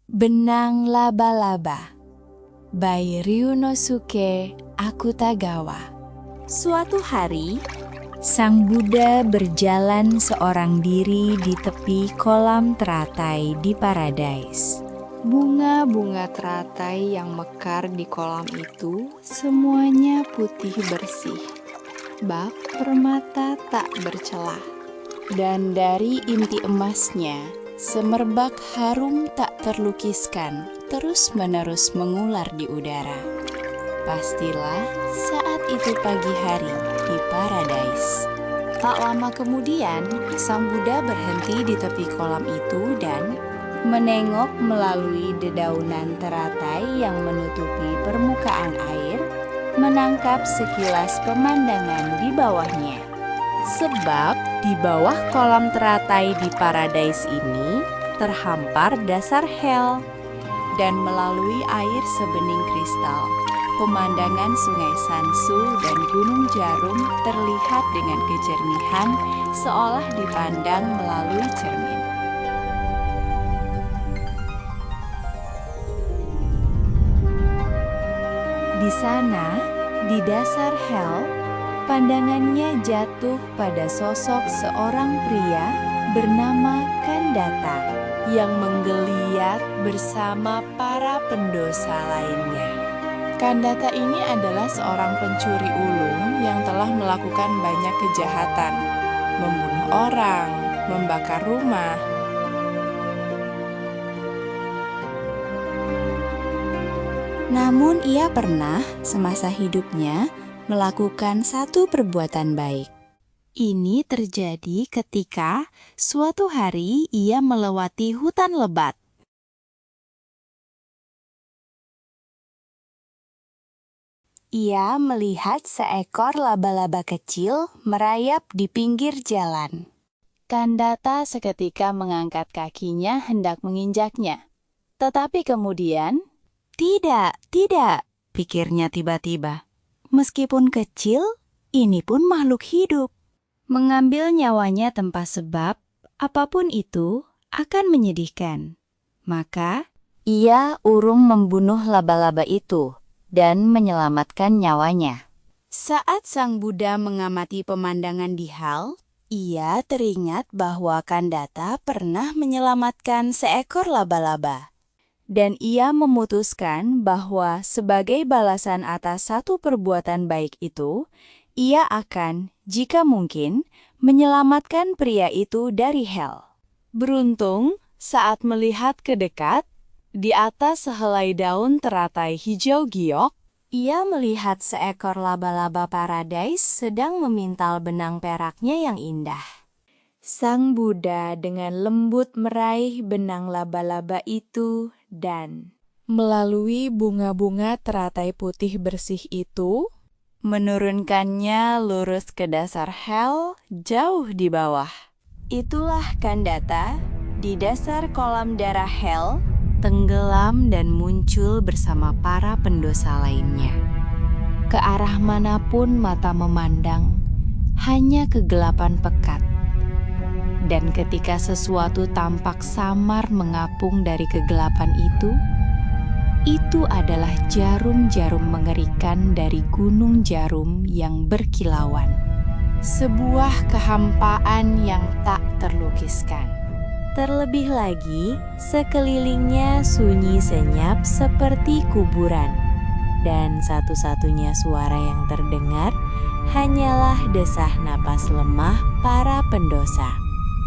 Benang Laba-Laba by Ryunosuke Akutagawa. Suatu hari, Sang Buddha berjalan seorang diri di tepi kolam teratai di Paradise. Bunga-bunga teratai yang mekar di kolam itu semuanya putih bersih, bak permata tak bercelah. Dan dari inti emasnya, semerbak harum tak terlukiskan terus-menerus mengular di udara. Pastilah saat itu pagi hari di Paradise. Tak lama kemudian, Sang Buddha berhenti di tepi kolam itu dan menengok melalui dedaunan teratai yang menutupi permukaan air, menangkap sekilas pemandangan di bawahnya. Sebab di bawah kolam teratai di Paradise ini terhampar dasar hell, dan melalui air sebening kristal, pemandangan Sungai Sansu dan Gunung Jarum terlihat dengan kejernihan seolah dipandang melalui cermin. Di sana, di dasar hell, pandangannya jatuh pada sosok seorang pria bernama Kandata yang menggeliat bersama para pendosa lainnya. Kandata ini adalah seorang pencuri ulung yang telah melakukan banyak kejahatan, membunuh orang, membakar rumah. Namun ia pernah semasa hidupnya melakukan satu perbuatan baik. Ini terjadi ketika suatu hari ia melewati hutan lebat. Ia melihat seekor laba-laba kecil merayap di pinggir jalan. Kandata seketika mengangkat kakinya hendak menginjaknya. Tetapi kemudian, tidak, pikirnya tiba-tiba. Meskipun kecil, ini pun makhluk hidup. Mengambil nyawanya tanpa sebab, apapun itu akan menyedihkan. Maka, ia urung membunuh laba-laba itu dan menyelamatkan nyawanya. Saat Sang Buddha mengamati pemandangan di hal, ia teringat bahwa Kandata pernah menyelamatkan seekor laba-laba. Dan ia memutuskan bahwa sebagai balasan atas satu perbuatan baik itu, ia akan, jika mungkin, menyelamatkan pria itu dari hell. Beruntung, saat melihat ke dekat, di atas sehelai daun teratai hijau giok, ia melihat seekor laba-laba Paradise sedang memintal benang peraknya yang indah. Sang Buddha dengan lembut meraih benang laba-laba itu dan melalui bunga-bunga teratai putih bersih itu, menurunkannya lurus ke dasar hell jauh di bawah. Itulah Kandata di dasar kolam darah hell, tenggelam dan muncul bersama para pendosa lainnya. Ke arah manapun mata memandang, hanya kegelapan pekat. Dan ketika sesuatu tampak samar mengapung dari kegelapan itu adalah jarum-jarum mengerikan dari Gunung Jarum yang berkilauan. Sebuah kehampaan yang tak terlukiskan. Terlebih lagi, sekelilingnya sunyi senyap seperti kuburan. Dan satu-satunya suara yang terdengar hanyalah desah napas lemah para pendosa.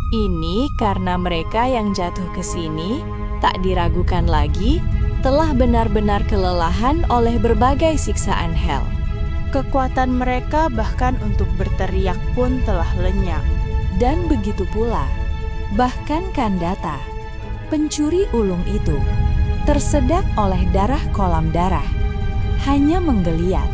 Ini karena mereka yang jatuh ke sini, tak diragukan lagi, telah benar-benar kelelahan oleh berbagai siksaan hell. Kekuatan mereka bahkan untuk berteriak pun telah lenyap. Dan begitu pula, bahkan Kandata, pencuri ulung itu, tersedak oleh darah kolam darah, hanya menggeliat,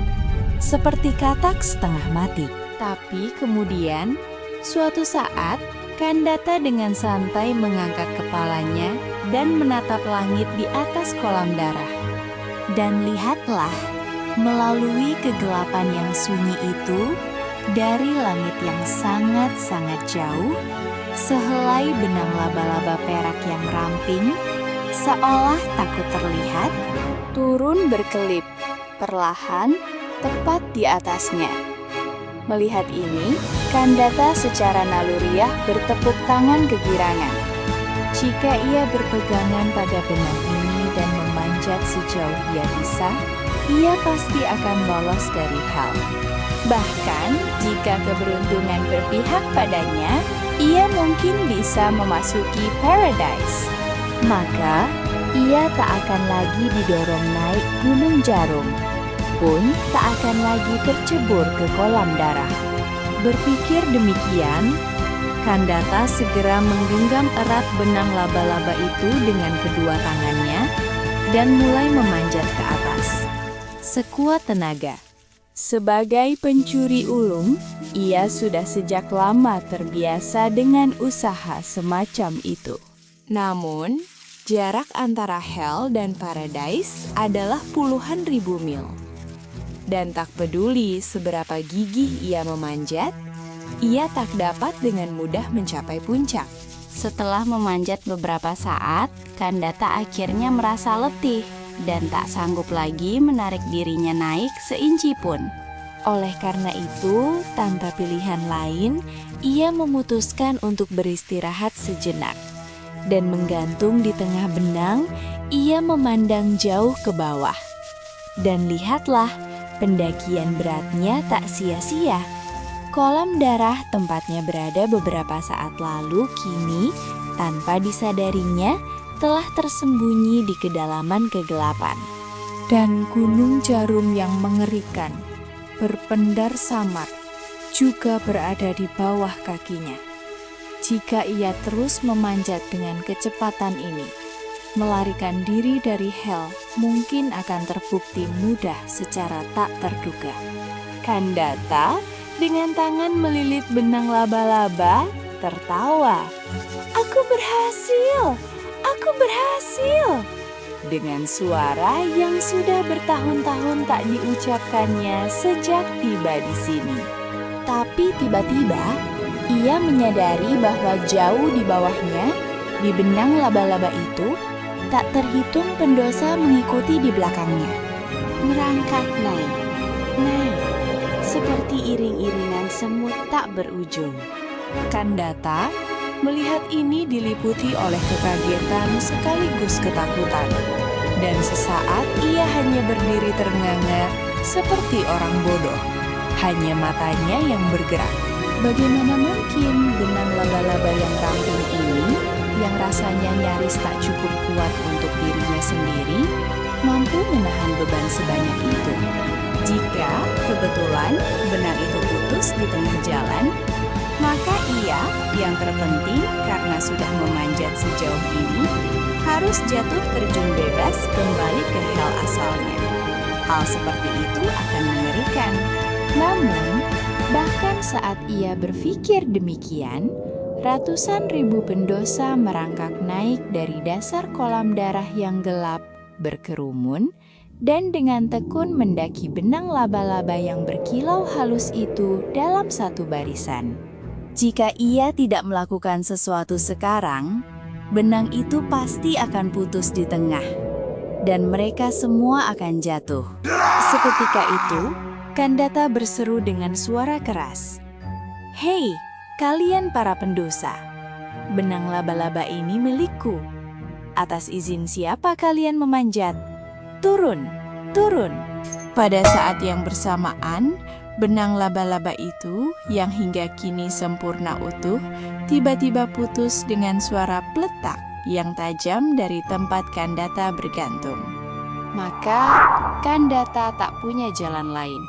seperti katak setengah mati. Tapi kemudian, suatu saat, Kandata dengan santai mengangkat kepalanya dan menatap langit di atas kolam darah. Dan lihatlah, melalui kegelapan yang sunyi itu, dari langit yang sangat-sangat jauh, sehelai benang laba-laba perak yang ramping, Seolah takut terlihat, turun berkelip, perlahan, tepat di atasnya. Melihat ini, Kandata secara naluriah bertepuk tangan kegirangan. Jika ia berpegangan pada benang ini dan memanjat sejauh ia bisa, ia pasti akan lolos dari hell. Bahkan, jika keberuntungan berpihak padanya, ia mungkin bisa memasuki paradise. Maka, ia tak akan lagi didorong naik gunung jarum, pun tak akan lagi tercebur ke kolam darah. Berpikir demikian, Kandata segera menggenggam erat benang laba-laba itu dengan kedua tangannya dan mulai memanjat ke atas. Sekuat tenaga. Sebagai pencuri ulung, ia sudah sejak lama terbiasa dengan usaha semacam itu. Namun, jarak antara hell dan paradise adalah puluhan ribu mil. Dan tak peduli seberapa gigih ia memanjat, ia tak dapat dengan mudah mencapai puncak. Setelah memanjat beberapa saat, Kandata akhirnya merasa letih dan tak sanggup lagi menarik dirinya naik seinci pun. Oleh karena itu, tanpa pilihan lain, ia memutuskan untuk beristirahat sejenak. Dan menggantung di tengah benang, ia memandang jauh ke bawah. Dan lihatlah, pendakian beratnya tak sia-sia. Kolam darah tempatnya berada beberapa saat lalu kini, tanpa disadarinya, telah tersembunyi di kedalaman kegelapan. Dan gunung jarum yang mengerikan, berpendar samar, juga berada di bawah kakinya. Jika ia terus memanjat dengan kecepatan ini, melarikan diri dari hell mungkin akan terbukti mudah secara tak terduga. Kandata dengan tangan melilit benang laba-laba, tertawa. "Aku berhasil! Aku berhasil!" Dengan suara yang sudah bertahun-tahun tak diucapkannya sejak tiba di sini. Tapi tiba-tiba, ia menyadari bahwa jauh di bawahnya, di benang laba-laba itu, tak terhitung pendosa mengikuti di belakangnya. Merangkak naik, naik, seperti iring-iringan semut tak berujung. Kandata melihat ini diliputi oleh kekagetan sekaligus ketakutan. Dan sesaat ia hanya berdiri ternganga seperti orang bodoh. Hanya matanya yang bergerak. Bagaimana mungkin benang laba-laba yang ramping ini, yang rasanya nyaris tak cukup kuat untuk dirinya sendiri, mampu menahan beban sebanyak itu? Jika kebetulan benang itu putus di tengah jalan, maka ia yang terpenting karena sudah memanjat sejauh ini, harus jatuh terjun bebas kembali ke hell asalnya. Hal seperti itu akan mengerikan. Namun, bahkan saat ia berpikir demikian, ratusan ribu pendosa merangkak naik dari dasar kolam darah yang gelap, berkerumun, dan dengan tekun mendaki benang laba-laba yang berkilau halus itu dalam satu barisan. Jika ia tidak melakukan sesuatu sekarang, benang itu pasti akan putus di tengah, dan mereka semua akan jatuh. Seketika itu, Kandata berseru dengan suara keras, "Hei, kalian para pendosa, benang laba-laba ini milikku. Atas izin siapa kalian memanjat? Turun, turun." Pada saat yang bersamaan, benang laba-laba itu yang hingga kini sempurna utuh, tiba-tiba putus dengan suara pletak yang tajam dari tempat Kandata bergantung. Maka, Kandata tak punya jalan lain.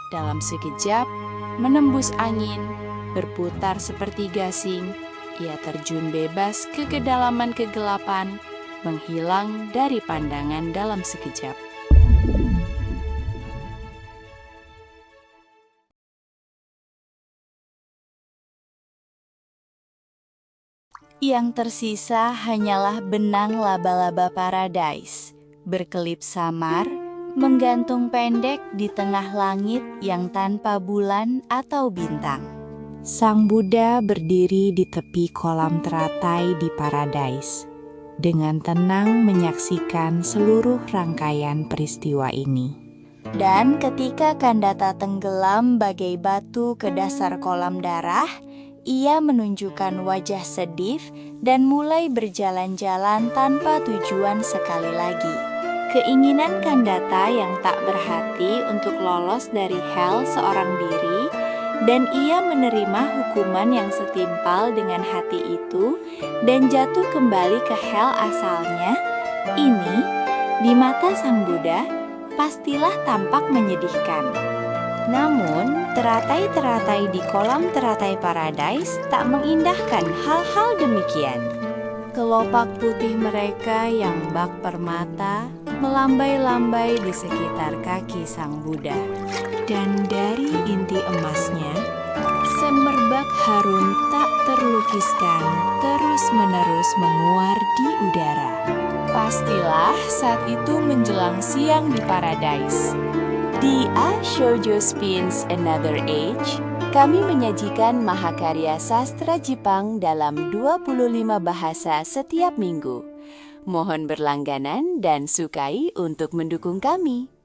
Dalam sekejap, menembus angin, berputar seperti gasing, ia terjun bebas ke kedalaman kegelapan, menghilang dari pandangan dalam sekejap. Yang tersisa hanyalah benang laba-laba paradise, berkelip samar, menggantung pendek di tengah langit yang tanpa bulan atau bintang. Sang Buddha berdiri di tepi kolam teratai di paradise. dengan tenang menyaksikan seluruh rangkaian peristiwa ini. Dan ketika Kandata tenggelam bagai batu ke dasar kolam darah, ia menunjukkan wajah sedih dan mulai berjalan-jalan tanpa tujuan sekali lagi. Keinginan Kandata yang tak berhati untuk lolos dari hell seorang diri, dan ia menerima hukuman yang setimpal dengan hati itu dan jatuh kembali ke hell asalnya, ini di mata Sang Buddha pastilah tampak menyedihkan. Namun, teratai-teratai di kolam teratai paradise tak mengindahkan hal-hal demikian. Kelopak putih mereka yang bak permata melambai-lambai di sekitar kaki Sang Buddha. Dan dari inti emasnya, semerbak harum tak terlukiskan terus-menerus menguar di udara. Pastilah saat itu menjelang siang di paradise. Di A Shoujo Spins Another Age, kami menyajikan mahakarya sastra Jepang dalam 25 bahasa setiap minggu. Mohon berlangganan dan sukai untuk mendukung kami.